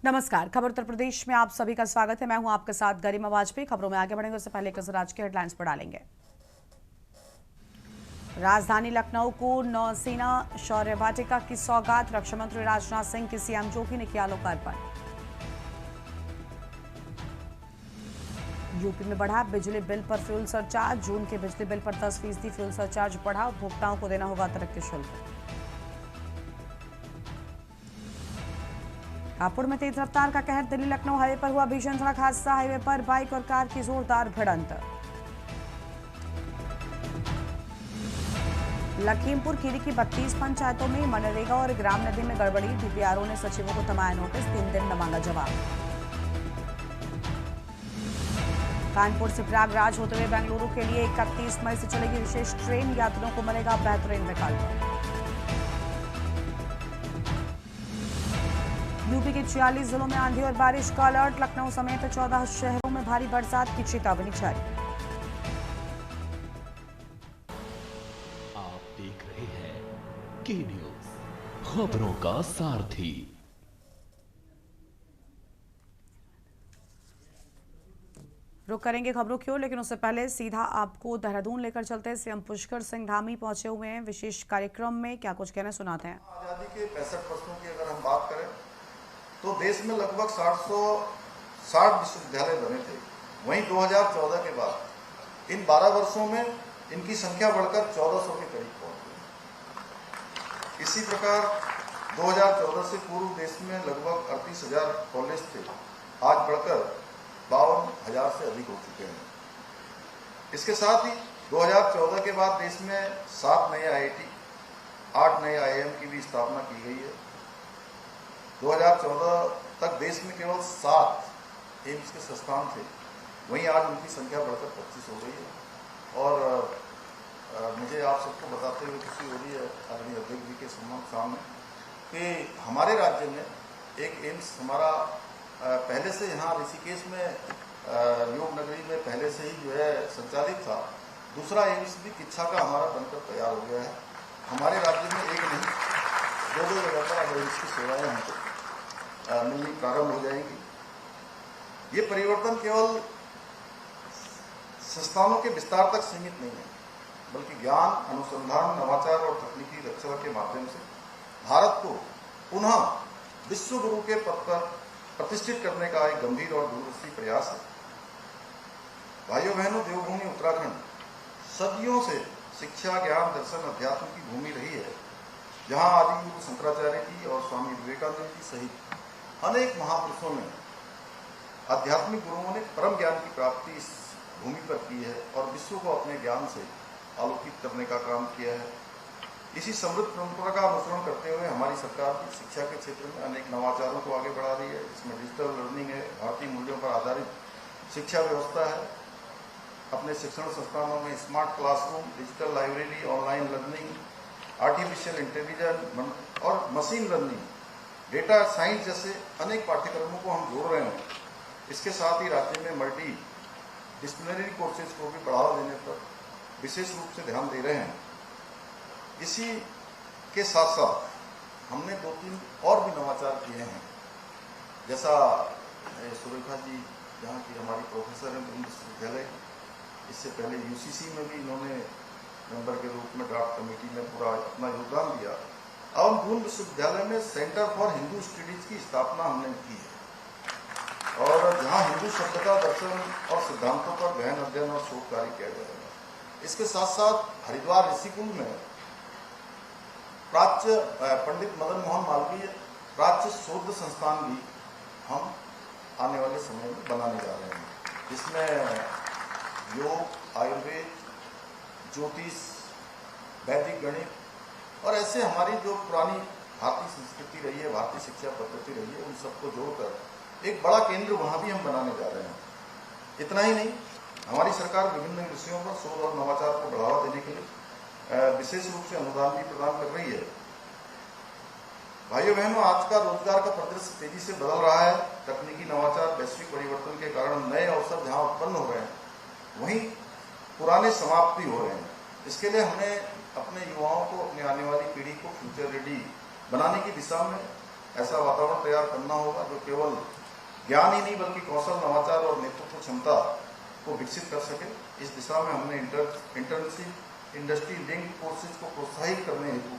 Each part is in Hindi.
नमस्कार। खबर उत्तर प्रदेश में आप सभी का स्वागत है। मैं हूं आपके साथ गरिमा वाजपेयी। खबरों में आगे बढ़ेंगे उससे पहले एक नजर आज के हेडलाइंस पर डालेंगे। राजधानी लखनऊ को नौसेना शौर्य वाटिका की सौगात, रक्षा मंत्री राजनाथ सिंह की सीएम जोगी ने किया लोकार्पण। यूपी में बढ़ा बिजली बिल पर फ्यूल सरचार्ज, जून के बिजली बिल पर 10% फ्यूल सरचार्ज बढ़ा, उपभोक्ताओं को देना होगा अतिरिक्त शुल्क। हापुड़ में तेज रफ्तार का कहर, दिल्ली लखनऊ हाईवे पर हुआ भीषण सड़क हादसा, हाईवे पर बाइक और कार की जोरदार भिड़ंत। लखीमपुर खीरी की 32 पंचायतों में मनरेगा और ग्राम नदी में गड़बड़ी, डीपीआरओ ने सचिवों को थमाया नोटिस, 3 दिन न मांगा जवाब। कानपुर से प्रयागराज होते हुए बेंगलुरु के लिए 31 मई से चलेगी विशेष ट्रेन, यात्रियों को मिलेगा बेहतरीन विकल्प। यूपी के 46 जिलों में आंधी और बारिश का अलर्ट, लखनऊ समेत 14 शहरों में भारी बरसात की चेतावनी जारी। आप देख रहे हैं के न्यूज, खबरों का सारथी। रुक करेंगे खबरों की ओर, लेकिन उससे पहले सीधा आपको देहरादून लेकर चलते हैं। सीएम पुष्कर सिंह धामी पहुंचे हुए हैं विशेष कार्यक्रम में, क्या कुछ कहना सुनाते हैं। आजादी के 65 वर्षों की अगर हम बात करें तो देश में लगभग 60 विश्वविद्यालय बने थे। वहीं 2014 के बाद इन 12 वर्षों में इनकी संख्या बढ़कर 1400 के करीब पहुंच गई। इसी प्रकार 2014 से पूर्व देश में लगभग 38,000 कॉलेज थे, आज बढ़कर 52,000 से अधिक हो चुके हैं। इसके साथ ही 2014 के बाद देश में 7 नए IIT, 8 नए IIM की भी स्थापना की गई है। 2014 तक देश में केवल 7 एम्स के संस्थान थे, वहीं आज उनकी संख्या बढ़कर 25 हो गई है। और मुझे आप सबको बताते हुए खुशी हो रही है आदरणीय अध्यक्ष जी के सामने कि हमारे राज्य में एक एम्स हमारा पहले से यहाँ ऋषिकेश में योग नगरी में पहले से ही जो है संचालित था। दूसरा एम्स भी किच्छा का हमारा बनकर तैयार हो गया है। हमारे राज्य में एक नहीं 2 जगह पर अब एम्स की सेवाएं हमको मिलनी प्रारंभ हो जाएंगी। ये परिवर्तन केवल संस्थानों के विस्तार तक सीमित नहीं है, बल्कि ज्ञान, अनुसंधान, नवाचार और तकनीकी रक्षा के माध्यम से भारत को पुनः विश्व गुरु के पद पर प्रतिष्ठित करने का एक गंभीर और दूरदर्शी प्रयास है। भाइयों बहनों, देवभूमि उत्तराखंड सदियों से शिक्षा, ज्ञान, दर्शन, अध्यात्म की भूमि रही है, जहां आदि गुरु शंकराचार्य जी और स्वामी विवेकानंद जी सहित अनेक महापुरुषों ने, आध्यात्मिक गुरुओं ने परम ज्ञान की प्राप्ति इस भूमि पर की है और विश्व को अपने ज्ञान से आलोकित करने का काम किया है। इसी समृद्ध परंपरा का अनुसरण करते हुए हमारी सरकार भी शिक्षा के क्षेत्र में अनेक नवाचारों को आगे बढ़ा रही है। इसमें डिजिटल लर्निंग है, भारतीय मूल्यों पर आधारित शिक्षा व्यवस्था है। अपने शिक्षण संस्थानों में smart classroom, digital library, online learning, artificial intelligence और मशीन लर्निंग, डेटा साइंस जैसे अनेक पाठ्यक्रमों को हम जोड़ रहे हैं। इसके साथ ही राज्य में मल्टी डिसिप्लिनरी कोर्सेज को भी बढ़ावा देने पर विशेष रूप से ध्यान दे रहे हैं। इसी के साथ साथ हमने 2-3 और भी नवाचार किए हैं, जैसा सुरेखा जी यहाँ की हमारी प्रोफेसर हैं दून विश्वविद्यालय, इससे पहले UCC में भी इन्होंने मेंबर के रूप में ड्राफ्ट कमेटी में पूरा अपना योगदान दिया। अब दून विश्वविद्यालय में सेंटर फॉर हिंदू स्टडीज की स्थापना हमने की है और जहां हिंदू सभ्यता, दर्शन और सिद्धांतों पर गहन अध्ययन और शोध कार्य किया जाएगा। इसके साथ साथ हरिद्वार ऋषिकुल में प्राच्य पंडित मदन मोहन मालवीय प्राच्य शोध संस्थान भी हम आने वाले समय में बनाने जा रहे हैं। इसमें योग, आयुर्वेद, ज्योतिष, वैदिक गणित और ऐसे हमारी जो पुरानी भारतीय संस्कृति रही है, भारतीय शिक्षा पद्धति रही है, उन सबको जोड़कर एक बड़ा केंद्र वहां भी हम बनाने जा रहे हैं। इतना ही नहीं, हमारी सरकार विभिन्न विषयों पर शोध और नवाचार को बढ़ावा देने के लिए विशेष रूप से अनुदान भी प्रदान कर रही है। भाइयों बहनों, आज का रोजगार का परिदृश्य तेजी से बदल रहा है। तकनीकी नवाचार, वैश्विक परिवर्तन के कारण नए अवसर जहां उत्पन्न हो रहे हैं, वहीं पुराने समाप्ति हो रहे हैं। इसके लिए हमें अपने युवाओं को, अपने आने वाली पीढ़ी को फ्यूचर रेडी बनाने की दिशा में ऐसा वातावरण तैयार करना होगा जो केवल ज्ञान ही नहीं बल्कि कौशल, नवाचार और नेतृत्व क्षमता को विकसित कर सके। इस दिशा में हमने इंटर्नशिप, इंडस्ट्री लिंक कोर्सेज को प्रोत्साहित करने हेतु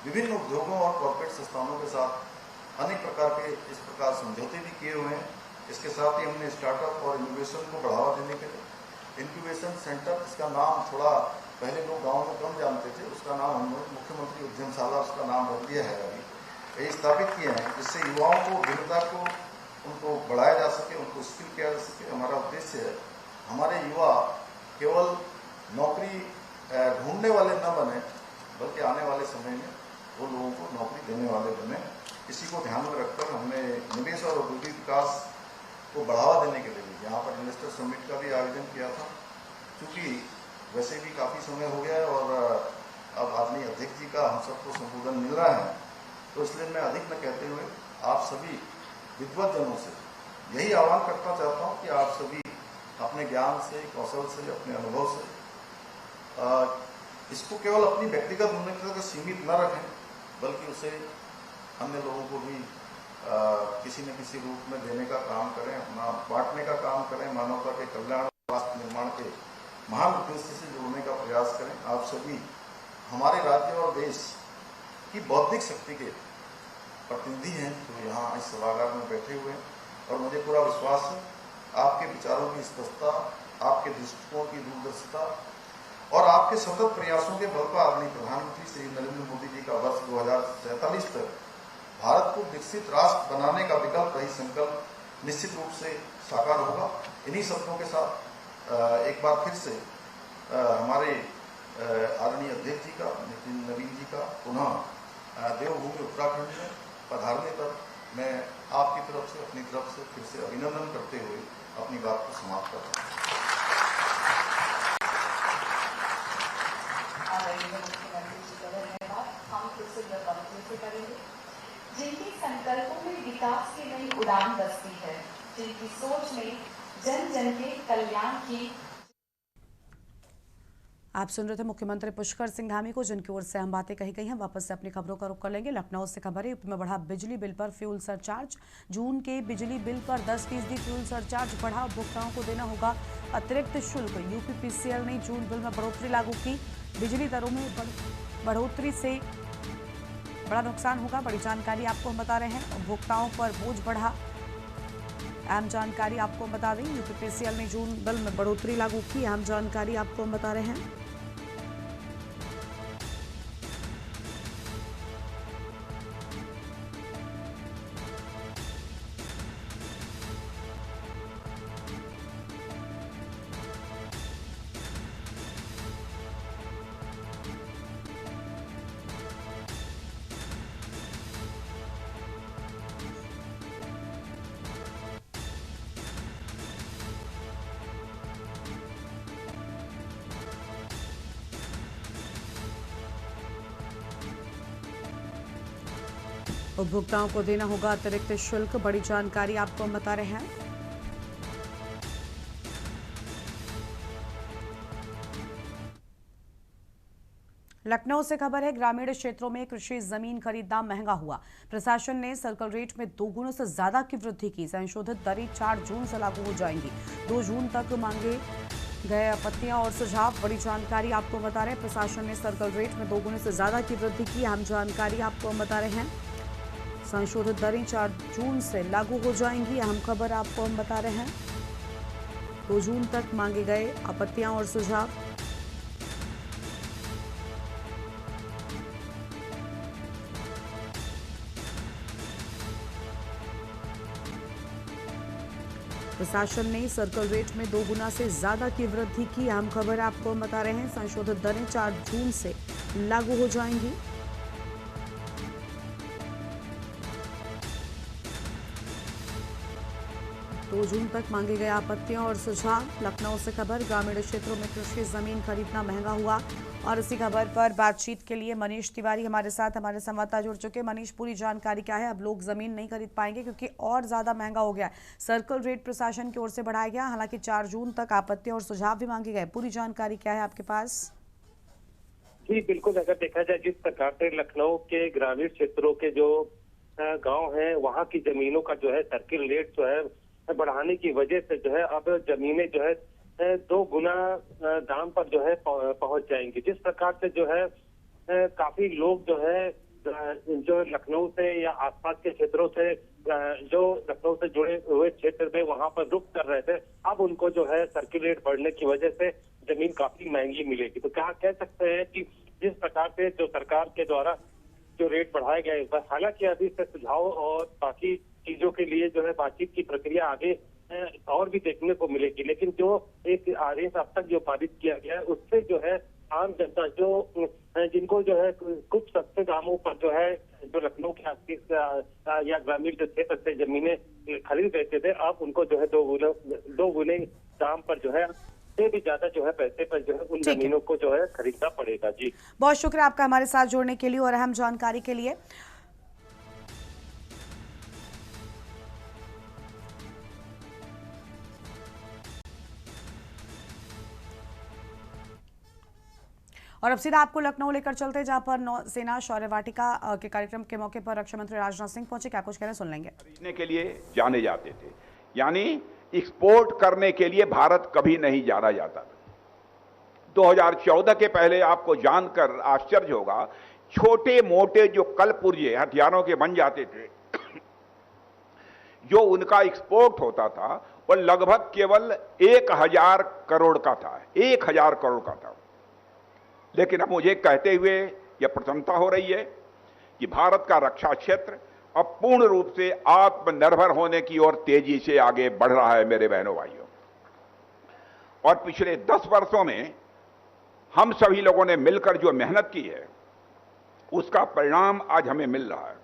विभिन्न उद्योगों और कॉर्पोरेट संस्थानों के साथ अनेक प्रकार के इस प्रकार समझौते भी किए हुए हैं। इसके साथ ही हमने स्टार्टअप और इनोवेशन को बढ़ावा देने के लिए इंक्यूबेशन सेंटर, इसका नाम थोड़ा पहले लोग गाँव में कम जानते थे, उसका नाम हमने मुख्यमंत्री उद्यमशाला उसका नाम रख दिया है। अभी ये स्थापित किए हैं जिससे युवाओं को भिन्नता को उनको बढ़ाया जा सके, उनको स्किल किया जा सके। हमारा उद्देश्य है हमारे युवा केवल नौकरी ढूंढने वाले न बने बल्कि आने वाले समय में वो लोगों को नौकरी देने वाले बने। इसी को ध्यान में रखकर हमने निवेश और औद्योगिक विकास को बढ़ावा देने के लिए यहाँ पर इन्वेस्टर समिट का भी आयोजन किया था। क्योंकि वैसे भी काफ़ी समय हो गया है और अब आदरणीय अध्यक्ष जी का हम सबको संबोधन मिल रहा है, तो इसलिए मैं अधिक न कहते हुए आप सभी विद्वत जनों से यही आह्वान करना चाहता हूँ कि आप सभी अपने ज्ञान से, कौशल से, अपने अनुभव से इसको केवल अपनी व्यक्तिगत उन्नति तक सीमित न रखें बल्कि उसे अन्य लोगों को भी किसी न किसी रूप में देने का काम करें, अपना बांटने का काम करें, मानवता के कल्याण, राष्ट्र निर्माण के महान उद्देश्य से जोड़ने का प्रयास करें। आप सभी हमारे राज्य और देश की बौद्धिक शक्ति के प्रतिनिधि हैं जो यहाँ इस सभागार में बैठे हुए हैं और मुझे पूरा विश्वास है आपके विचारों की स्पष्टता, आपके दृष्टिकोण की दूरदर्शिता और आपके सतत प्रयासों के बल पर आदरणीय प्रधानमंत्री श्री नरेंद्र मोदी जी का वर्ष 2047 तक भारत को विकसित राष्ट्र बनाने का विकल्प रही संकल्प निश्चित रूप से साकार होगा। इन्हीं शब्दों के साथ एक बार फिर से हमारे आदरणीय अध्यक्ष जी का, नितिन नवीन जी का पुनः देवभूमि उत्तराखंड में पधारने पर मैं आपकी तरफ से, अपनी तरफ से फिर से अभिनंदन करते हुए अपनी बात को समाप्त करता हूँ। हम फिर से करेंगे जिनके संकल्पों में विकास की नई उड़ान बसती है, जिनकी सोच में जन जन के कल्याण की। आप सुन रहे थे मुख्यमंत्री पुष्कर सिंह धामी को, जिनकी ओर से हम बातें कही गई हैं। वापस से अपनी खबरों का रुख कर लेंगे। लखनऊ से खबर है, यूपी में बढ़ा बिजली बिल पर फ्यूल सरचार्ज। जून के बिजली बिल पर 10% फ्यूल सरचार्ज बढ़ा, उपभोक्ताओं को देना होगा अतिरिक्त शुल्क। यूपीपीसीएल ने जून बिल में बढ़ोतरी लागू की। बिजली दरों में बढ़ोतरी से बड़ा नुकसान होगा, बड़ी जानकारी आपको हम बता रहे हैं। उपभोक्ताओं पर बोझ बढ़ा, अहम जानकारी आपको बता दें। यूपीपीसीएल ने जून बिल में बढ़ोतरी लागू की, अहम जानकारी आपको हम बता रहे हैं। उपभोक्ताओं को देना होगा अतिरिक्त शुल्क, बड़ी जानकारी आपको हम बता रहे हैं। लखनऊ से खबर है, ग्रामीण क्षेत्रों में कृषि जमीन खरीदना महंगा हुआ। प्रशासन ने सर्कल रेट में 2 गुना से ज्यादा की वृद्धि की। संशोधित दरें 4 जून से लागू हो जाएंगी। 2 जून तक मांगे गए आपत्तियां और सुझाव, बड़ी जानकारी आपको बता रहे हैं। प्रशासन ने सर्कल रेट में 2 गुने से ज्यादा की वृद्धि की, अहम जानकारी आपको हम बता रहे हैं। संशोधित दरें 4 जून से लागू हो जाएंगी, अहम खबर आपको हम बता रहे हैं। 2 जून तक मांगे गए आपत्तियां और सुझाव। प्रशासन ने सर्कल रेट में 2 गुना से ज्यादा की वृद्धि की, अहम खबर आपको हम बता रहे हैं। संशोधित दरें 4 जून से लागू हो जाएंगी। दो जून तक मांगे गए आपत्तियां और सुझाव। लखनऊ से खबर, ग्रामीण क्षेत्रों में कृषि जमीन खरीदना महंगा हुआ। और इसी खबर पर बातचीत के लिए मनीष तिवारी हमारे साथ, हमारे संवाददाता जुड़ चुके हैं। मनीष, पूरी जानकारी क्या है? अब लोग जमीन नहीं खरीद पाएंगे क्योंकि और ज्यादा महंगा हो गया है। सर्कल रेट प्रशासन की ओर से बढ़ाया गया, हालांकि 4 जून तक आपत्तियां और सुझाव भी मांगे गए। पूरी जानकारी क्या है आपके पास? जी बिल्कुल, अगर देखा जाए जिस प्रकार से लखनऊ के ग्रामीण क्षेत्रों के जो गांव हैं, वहां की जमीनों का जो है सर्किल रेट जो है बढ़ाने की वजह से जो है अब जमीनें जो है 2 गुना दाम पर जो है पहुंच जाएंगी। जिस प्रकार से जो है काफी लोग जो लखनऊ से या आसपास के क्षेत्रों से जो लखनऊ से जुड़े हुए क्षेत्र में वहां पर रुक कर रहे थे, अब उनको जो है सर्किल रेट बढ़ने की वजह से जमीन काफी महंगी मिलेगी। तो क्या कह सकते हैं कि जिस प्रकार से जो सरकार के द्वारा जो रेट बढ़ाया गया है, हालांकि अभी से सुझाव और बाकी चीजों के लिए जो है बातचीत की प्रक्रिया आगे और भी देखने को मिलेगी, लेकिन जो एक आदेश अब तक जो पारित किया गया है उससे जो है आम जनता जिनको जो है कुछ सस्ते दामों पर जो है जो लखनऊ के आसपास या ग्रामीण जो क्षेत्र से जमीनें खरीद लेते थे, अब उनको जो है 2 गुने दाम पर जो है से भी ज्यादा जो है पैसे पर जो है उन जमीनों को जो है खरीदना पड़ेगा। जी बहुत शुक्रिया आपका हमारे साथ जुड़ने के लिए और अहम जानकारी के लिए। और अब सीधा आपको लखनऊ लेकर चलते हैं, जहां पर नौसेना शौर्य वाटिका के कार्यक्रम के मौके पर रक्षा मंत्री राजनाथ सिंह पहुंचे। क्या कुछ कह रहे हैं, सुन लेंगे। खरीदने के लिए जाने जाते थे, यानी एक्सपोर्ट करने के लिए भारत कभी नहीं जाना जाता था। 2014 के पहले आपको जानकर आश्चर्य होगा, छोटे मोटे जो कलपुर्जे हथियारों के बन जाते थे जो उनका एक्सपोर्ट होता था वो लगभग केवल 1000 करोड़ का था, 1000 करोड़ का था। लेकिन अब मुझे कहते हुए यह प्रसन्नता हो रही है कि भारत का रक्षा क्षेत्र अब पूर्ण रूप से आत्मनिर्भर होने की ओर तेजी से आगे बढ़ रहा है। मेरे बहनों भाइयों, और पिछले 10 वर्षों में हम सभी लोगों ने मिलकर जो मेहनत की है उसका परिणाम आज हमें मिल रहा है।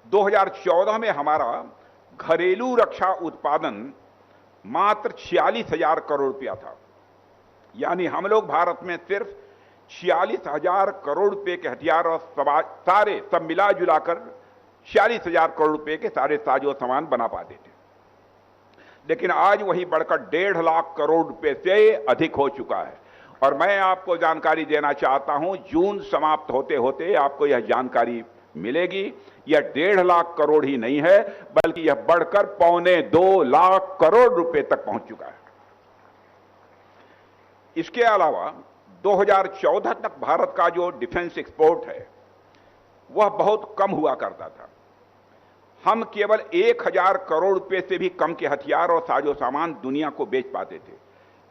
2014 में हमारा घरेलू रक्षा उत्पादन मात्र 46,000 करोड़ रुपया था, यानी हम लोग भारत में सिर्फ 46,000 करोड़ रुपए के हथियार और सारे सब मिला जुलाकर 46,000 करोड़ रुपए के सारे साजो सामान बना पाते थे। लेकिन आज वही बढ़कर 1.5 लाख करोड़ रुपए से अधिक हो चुका है। और मैं आपको जानकारी देना चाहता हूं, जून समाप्त होते होते आपको यह जानकारी मिलेगी, यह 1.5 लाख करोड़ ही नहीं है बल्कि यह बढ़कर 1.25 लाख करोड़ रुपए तक पहुंच चुका है। इसके अलावा 2014 तक भारत का जो डिफेंस एक्सपोर्ट है वह बहुत कम हुआ करता था। हम केवल 1000 करोड़ रुपए से भी कम के हथियार और साजो सामान दुनिया को बेच पाते थे,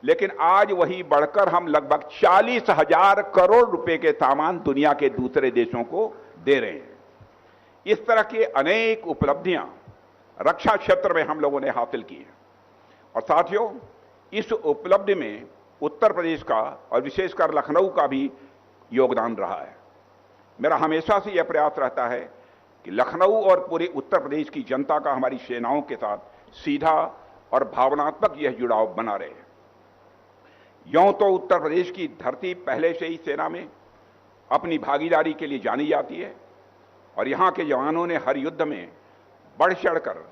लेकिन आज वही बढ़कर हम लगभग 40,000 करोड़ रुपए के सामान दुनिया के दूसरे देशों को दे रहे हैं। इस तरह की अनेक उपलब्धियां रक्षा क्षेत्र में हम लोगों ने हासिल की हैं। और साथियों, इस उपलब्धि में उत्तर प्रदेश का और विशेषकर लखनऊ का भी योगदान रहा है। मेरा हमेशा से यह प्रयास रहता है कि लखनऊ और पूरे उत्तर प्रदेश की जनता का हमारी सेनाओं के साथ सीधा और भावनात्मक यह जुड़ाव बना रहे। यूं तो उत्तर प्रदेश की धरती पहले से ही सेना में अपनी भागीदारी के लिए जानी जाती है और यहां के जवानों ने हर युद्ध में बढ़ चढ़कर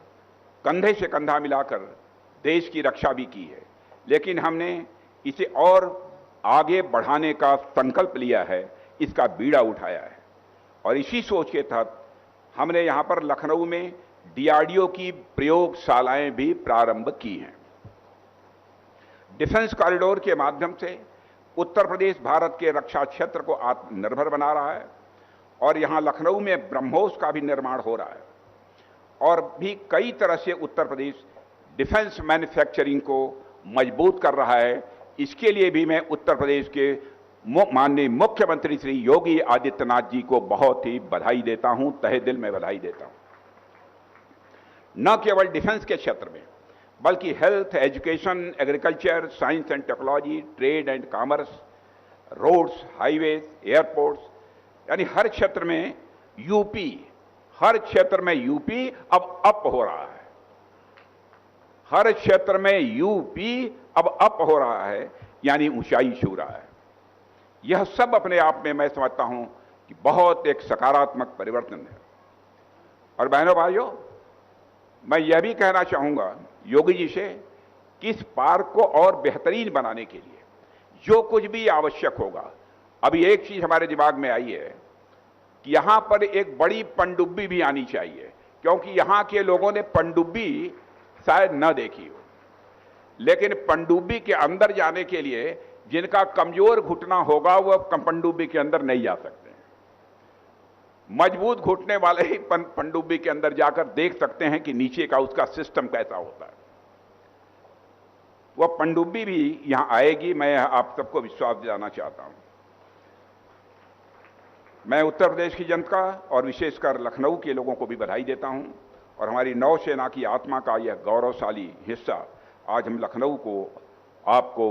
कंधे से कंधा मिलाकर देश की रक्षा भी की है। लेकिन हमने इसे और आगे बढ़ाने का संकल्प लिया है, इसका बीड़ा उठाया है। और इसी सोच के तहत हमने यहां पर लखनऊ में डीआरडीओ की प्रयोगशालाएं भी प्रारंभ की हैं। डिफेंस कॉरिडोर के माध्यम से उत्तर प्रदेश भारत के रक्षा क्षेत्र को आत्मनिर्भर बना रहा है और यहां लखनऊ में ब्रह्मोस का भी निर्माण हो रहा है और भी कई तरह से उत्तर प्रदेश डिफेंस मैन्युफैक्चरिंग को मजबूत कर रहा है। इसके लिए भी मैं उत्तर प्रदेश के माननीय मुख्यमंत्री श्री योगी आदित्यनाथ जी को बहुत ही बधाई देता हूं, तहे दिल में बधाई देता हूं। न केवल डिफेंस के क्षेत्र में बल्कि health, education, agriculture, science and technology, trade and commerce, roads, highways, airports, यानी हर क्षेत्र में यूपी, हर क्षेत्र में यूपी अब अप हो रहा है। हर क्षेत्र में यूपी अब अप हो रहा है, यानी ऊंचाई छू रहा है। यह सब अपने आप में मैं समझता हूं कि बहुत एक सकारात्मक परिवर्तन है। और बहनों भाइयों, मैं यह भी कहना चाहूंगा योगी जी से कि इस पार्क को और बेहतरीन बनाने के लिए जो कुछ भी आवश्यक होगा, अभी एक चीज हमारे दिमाग में आई है, कि यहां पर एक बड़ी पनडुब्बी भी आनी चाहिए, क्योंकि यहां के लोगों ने पनडुब्बी शायद न देखी हो, लेकिन पनडुब्बी के अंदर जाने के लिए जिनका कमजोर घुटना होगा वह पनडुब्बी के अंदर नहीं जा सकते। मजबूत घुटने वाले ही पनडुब्बी के अंदर जाकर देख सकते हैं कि नीचे का उसका सिस्टम कैसा होता है। वह पनडुब्बी भी यहां आएगी, मैं आप सबको विश्वास दिलाना चाहता हूं। मैं उत्तर प्रदेश की जनता और विशेषकर लखनऊ के लोगों को भी बधाई देता हूं और हमारी नौसेना की आत्मा का यह गौरवशाली हिस्सा आज हम लखनऊ को आपको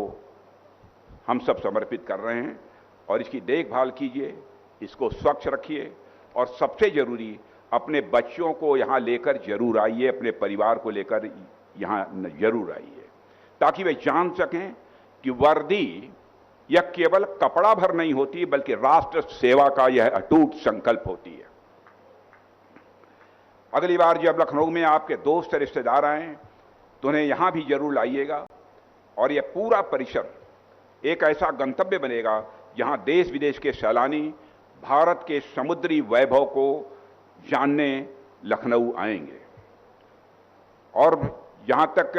हम सब समर्पित कर रहे हैं। और इसकी देखभाल कीजिए, इसको स्वच्छ रखिए और सबसे जरूरी अपने बच्चों को यहां लेकर जरूर आइए, अपने परिवार को लेकर यहां जरूर आइए, ताकि वे जान सकें कि वर्दी यह केवल कपड़ा भर नहीं होती बल्कि राष्ट्र सेवा का यह अटूट संकल्प होती है। अगली बार जब लखनऊ में आपके दोस्त रिश्तेदार आए तो उन्हें यहां भी जरूर लाइएगा और यह पूरा परिसर एक ऐसा गंतव्य बनेगा जहां देश विदेश के सैलानी भारत के समुद्री वैभव को जानने लखनऊ आएंगे। और यहां तक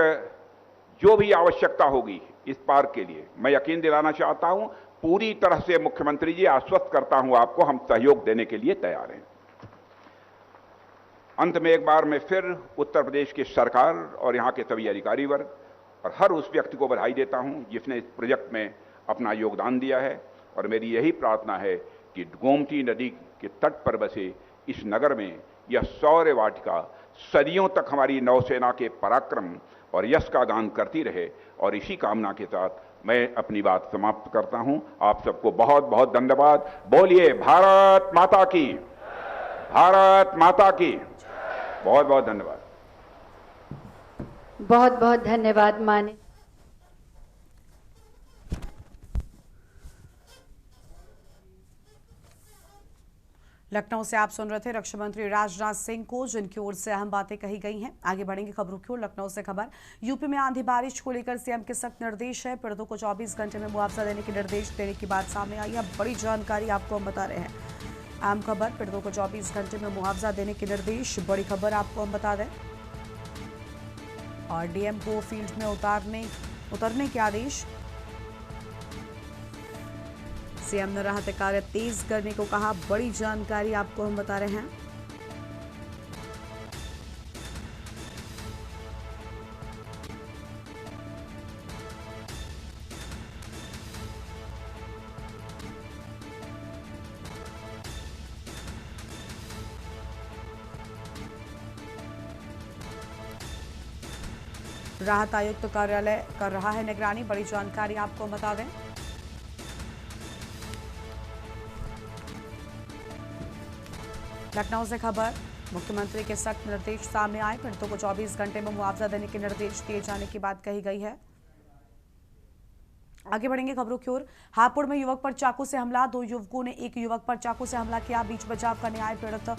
जो भी आवश्यकता होगी इस पार्क के लिए, मैं यकीन दिलाना चाहता हूं, पूरी तरह से मुख्यमंत्री जी आश्वस्त करता हूं आपको, हम सहयोग देने के लिए तैयार हैं। अंत में एक बार मैं फिर उत्तर प्रदेश की सरकार और यहां के सभी अधिकारी वर्ग और हर उस व्यक्ति को बधाई देता हूं जिसने इस प्रोजेक्ट में अपना योगदान दिया है। और मेरी यही प्रार्थना है कि गोमती नदी के तट पर बसे इस नगर में यह शौर्य वाटिका सदियों तक हमारी नौसेना के पराक्रम और यश का गान करती रहे। और इसी कामना के साथ मैं अपनी बात समाप्त करता हूं। आप सबको बहुत बहुत धन्यवाद। बोलिए भारत माता की, भारत माता की। बहुत बहुत धन्यवाद। बहुत बहुत धन्यवाद माननीय। लखनऊ से आप सुन रहे थे रक्षा मंत्री राजनाथ सिंह को, जिनकी ओर से अहम बातें कही गई हैं। आगे बढ़ेंगे खबरों की ओर। लखनऊ से खबर, यूपी में आंधी बारिश को लेकर सीएम के सख्त निर्देश है। पीड़ितों को 24 घंटे में मुआवजा देने के निर्देश देने की बात सामने आई है। बड़ी जानकारी आपको हम बता रहे हैं। अहम खबर, पीड़ितों को 24 घंटे में मुआवजा देने के निर्देश, बड़ी खबर आपको हम बता दें। और डीएम को फील्ड में उतरने के आदेश। सीएम ने राहत कार्य तेज करने को कहा, बड़ी जानकारी आपको हम बता रहे हैं। राहत आयुक्त कार्यालय कर रहा है निगरानी, बड़ी जानकारी आपको हम बता दें। लखनऊ से खबर, मुख्यमंत्री के सख्त निर्देश सामने आए। पीड़ितों को 24 घंटे में मुआवजा देने के निर्देश दिए जाने की बात कही गई है। आगे बढ़ेंगे खबरों की ओर। हापुड़ में युवक पर चाकू से हमला, 2 युवकों ने एक युवक पर चाकू से हमला किया। बीच बचाव का न्याय, पीड़ित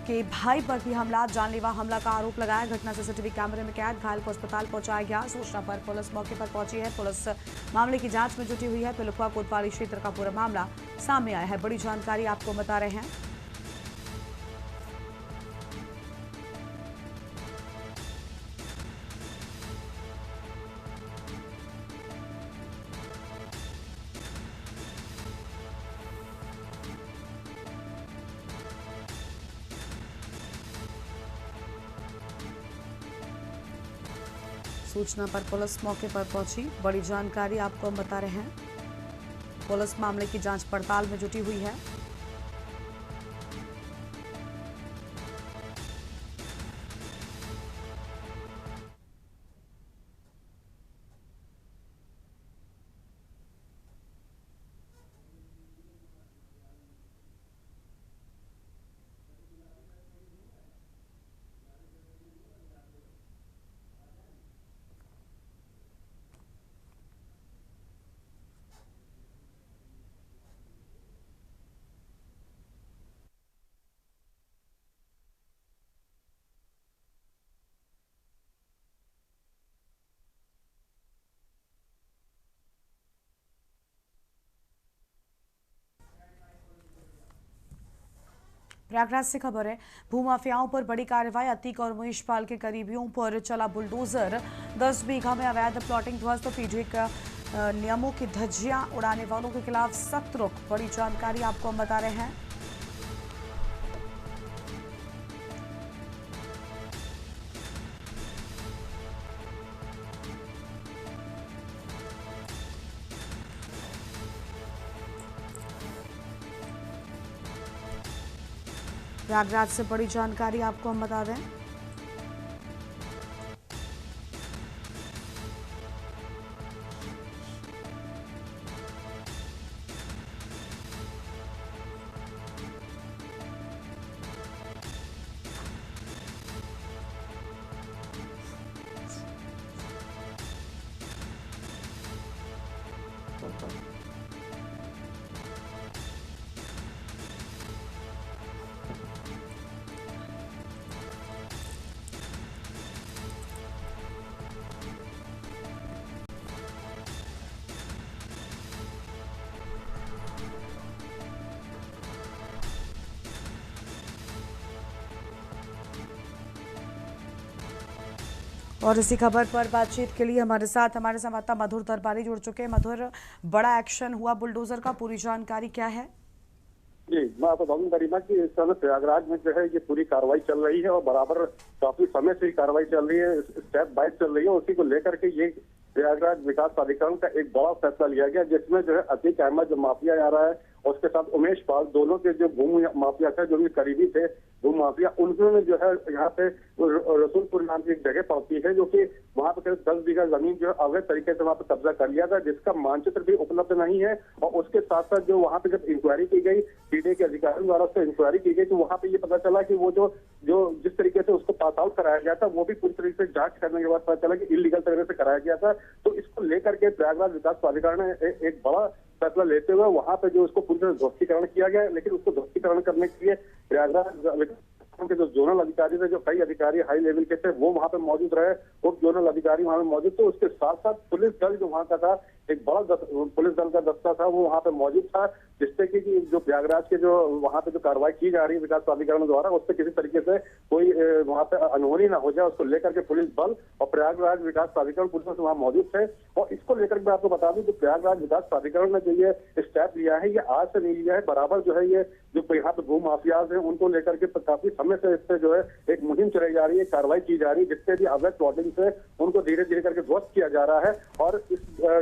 के भाई पर भी हमला, जानलेवा हमला का आरोप लगाया। घटना सीसीटीवी कैमरे में कैद, घायल को अस्पताल पहुंचाया गया। सूचना पर पुलिस मौके पर पहुंची है। पुलिस मामले की जांच में जुटी हुई है। पिलुखुआ कोतवाली क्षेत्र का पूरा मामला सामने आया है। बड़ी जानकारी आपको बता रहे हैं। सूचना पर पुलिस मौके पर पहुंची, बड़ी जानकारी आपको हम बता रहे हैं। पुलिस मामले की जांच पड़ताल में जुटी हुई है। प्रयागराज से खबर है, भूमाफियाओं पर बड़ी कार्रवाई। अतीक और महेशपाल के करीबियों पर चला बुलडोजर। 10 बीघा में अवैध प्लॉटिंग ध्वस्त। पीजी का नियमों की धज्जियां उड़ाने वालों के खिलाफ सख्त रुख। बड़ी जानकारी आपको हम बता रहे हैं। प्रयागराज से बड़ी जानकारी आपको हम बता दें। और इसी खबर पर बातचीत के लिए हमारे संवाददाता मधुर दरबारी जुड़ चुके हैं। मधुर, बड़ा एक्शन हुआ बुलडोजर का, पूरी जानकारी क्या है? जी, मैं आपको बताऊं गरिमा कि इस समय प्रयागराज में जो है ये पूरी कार्रवाई चल रही है और बराबर काफी समय से ही कार्रवाई चल रही है, स्टेप बाय चल रही है। उसी को लेकर के ये प्रयागराज विकास प्राधिकरण का एक बड़ा फैसला लिया गया, जिसमें जो है अतीक अहमद जो माफिया आ रहा है और उसके साथ उमेश पाल, दोनों के जो भूमि माफिया थे, जो भी करीबी थे भूमि माफिया, उन्होंने जो है यहाँ पे रसूलपुर नाम की एक जगह पड़ती है, जो कि वहाँ पे करीब 10 बीघा जमीन जो है अवैध तरीके से वहाँ पे कब्जा कर लिया था, जिसका मानचित्र भी उपलब्ध नहीं है। और उसके साथ साथ जो वहाँ पे जब इंक्वायरी की गई सीडे के अधिकारियों द्वारा, उससे इंक्वायरी की गई, तो वहाँ पे ये पता चला कि वो जो जिस तरीके से उसको पास आउट कराया गया था, वो भी पूरी तरीके से जांच करने के बाद पता चला कि इलीगल तरीके से कराया गया था। तो इसको लेकर के प्रयागराज विकास प्राधिकरण ने एक बड़ा फैसला लेते हुए वहां पे जो उसको पूरी तरह ध्वस्तीकरण किया गया। लेकिन उसको ध्वस्तीकरण करने के लिए प्रयागराज के जो जोनल अधिकारी थे, जो कई अधिकारी हाई लेवल के थे, वो वहां पे मौजूद रहे, उप जोनल अधिकारी वहां पे मौजूद थे। उसके साथ साथ पुलिस दल जो वहां का था, एक बड़ा पुलिस दल का दस्ता था, वो वहां पे मौजूद था, जिससे कि जो प्रयागराज के जो वहां पे जो कार्रवाई की जा रही है विकास प्राधिकरण द्वारा, उससे किसी तरीके से कोई वहां पे अनहोनी ना हो जाए, उसको लेकर के पुलिस बल और प्रयागराज विकास प्राधिकरण पुलिस वहां मौजूद थे। और इसको लेकर मैं आपको बता दूं कि प्रयागराज विकास प्राधिकरण ने जो ये स्टेप लिया है, ये आज से नहीं लिया है, बराबर जो है ये जो यहाँ पे भू माफियाज हैं उनको लेकर के काफी समय से इससे जो है एक मुहिम चलाई जा रही है, कार्रवाई की जा रही है, जिससे भी अवैध प्लॉटिंग से उनको धीरे धीरे करके ध्वस्त किया जा रहा है। और इस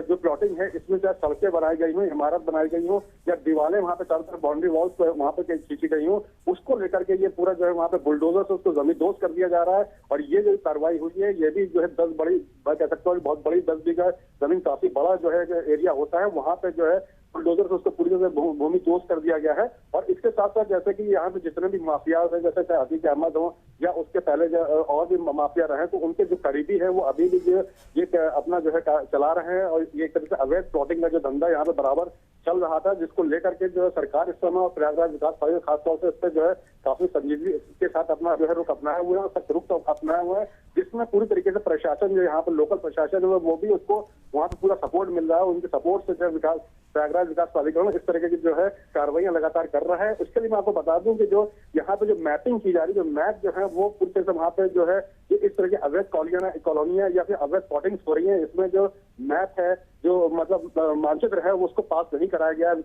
जो प्लॉटिंग है, इसमें चाहे सड़कें बनाई गई हो, इमारत बनाई गई हो, या दीवारें वहां पे चारों तरफ बाउंड्री वॉल्स वहां पे खींची गई हो, उसको लेकर के ये पूरा जो है वहां पे बुलडोजर से उसको जमींदोज कर दिया जा रहा है। और ये जो कार्रवाई हुई है, ये भी जो है 10 बड़ी, मैं कह सकता हूँ बहुत बड़ी, 10 बीघा जमीन काफी बड़ा जो है एरिया होता है, वहां पे जो है बुलडोजर से उसको पूरी तरह से भूमि दोष कर दिया गया है। और इसके साथ साथ जैसे कि यहाँ पे जितने भी माफियाज हैं, जैसे चाहे अतीक अहमद हो या उसके पहले और भी माफिया रहे, तो उनके जो करीबी है वो अभी भी ये अपना जो है चला रहे हैं। और ये एक तरह से अवैध प्लॉटिंग का जो धंधा यहाँ पे बराबर चल रहा था, जिसको लेकर के जो है सरकार इस समय और प्रयागराज विकास प्राधिकरण खासतौर से इस पर जो है काफी संजीदगी के साथ अपना जो है रुख अपनाए हुए हैं, सख्त रुख अपनाए हुए हैं, जिसमें पूरी तरीके से प्रशासन जो यहाँ पर लोकल प्रशासन है वो भी उसको वहाँ पे पूरा सपोर्ट मिल रहा है। उनके सपोर्ट से जो विकास प्रयागराज विकास प्राधिकरण इस तरह की जो है कार्रवाइयां लगातार कर रहा है। उसके लिए मैं आपको बता दूं कि जो यहाँ पे जो मैपिंग की जा रही है, जो मैप जो है वो पूरी तरह से वहाँ पे जो है इस तरह की अवैध कॉलोनियां या फिर अवैध प्लॉटिंग्स हो रही है, इसमें जो मैप है, जो मतलब मानचित्र है, वो उसको पास नहीं कराया गया है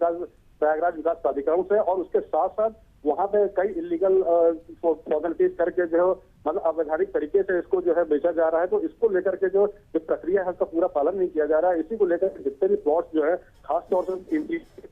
प्रयागराज विकास प्राधिकरण से। और उसके साथ साथ वहाँ पे कई इलीगल फॉर्मेलिटीज करके जो मतलब अवैधानिक तरीके से इसको जो है बेचा जा रहा है। तो इसको लेकर के जो प्रक्रिया है उसका पूरा पालन नहीं किया जा रहा है। इसी को लेकर जितने भी प्लॉट्स जो है खासतौर से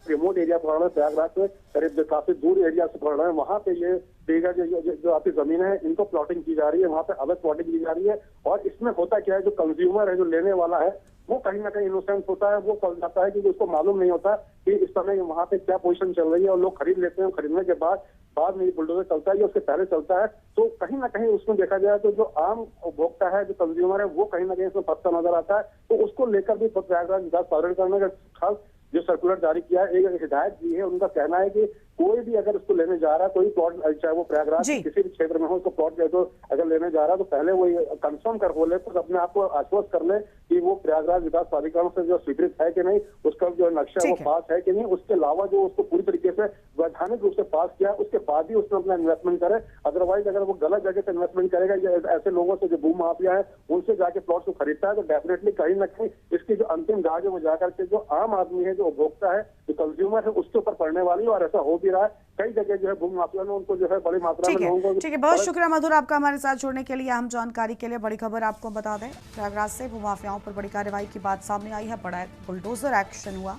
रिमोट एरिया पड़ रहे हैं, प्रयागराज से करीब काफी दूर एरिया से पड़ रहे हैं, वहाँ पे ये बीघा जो आपकी जमीन है, इनको प्लॉटिंग की जा रही है, वहाँ पे अवैध प्लॉटिंग की जा रही है। और इसमें होता क्या है, जो कंज्यूमर है, जो लेने वाला है, वो कहीं ना कहीं इनोसेंट होता है, वो फंस जाता है क्योंकि उसको मालूम नहीं होता कि इस समय वहाँ पे क्या पोजीशन चल रही है। और लोग खरीद लेते हैं, खरीदने के बाद में ये बुलडोजर चलता है या उसके पहले चलता है, तो कहीं ना कहीं उसमें देखा जाए तो जो आम उपभोक्ता है, जो कंज्यूमर है, वो कहीं ना कहीं इसमें फंसता नजर आता है। तो उसको लेकर भी प्रयागराज विकास प्राधिकरण का खास जो सर्कुलर जारी किया है, एक हिदायत दी है। उनका कहना है कि कोई भी अगर उसको लेने जा रहा है, कोई प्लॉट, चाहे वो प्रयागराज जी। किसी भी क्षेत्र में हो, उसको प्लॉट जो अगर लेने जा रहा है तो पहले वो कंफर्म कर बोले, तो अपने आप को आश्वस्त कर ले कि वो प्रयागराज विकास प्राधिकरण से जो स्वीकृत है कि नहीं, उसका जो नक्शा है वो ठीक है। पास है कि नहीं, उसके अलावा जो उसको पूरी तरीके से वैधानिक रूप से पास किया, उसके बाद ही उसमें अपना इन्वेस्टमेंट करे। अदरवाइज अगर वो गलत जगह से इन्वेस्टमेंट करेगा, या ऐसे लोगों से जो भू माफिया है उनसे जाके प्लॉट को खरीदता है, तो डेफिनेटली कहीं ना कहीं इसकी जो अंतिम दाग है वो जाकर के जो आम आदमी है, जो उपभोक्ता है, जो कंज्यूमर है, उसके ऊपर पड़ने वाली है। और ऐसा हो भी रहा है, कई जगह जो है भू माफिया ने उनको जो है बड़ी मात्रा में लोगों को। ठीक है, बहुत शुक्रिया मधुर आपका हमारे साथ जुड़ने के लिए, अहम जानकारी के लिए। बड़ी खबर आपको बता दें, प्रयागराज से भूमाफियाओं पर बड़ी कार्रवाई की बात सामने आई है, बड़ा बुलडोजर एक्शन हुआ।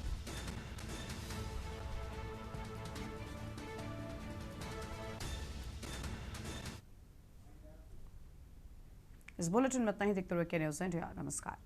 इस बुलेटिन में इतना ही। देखते हुए के न्यूज़ इंडिया, नमस्कार।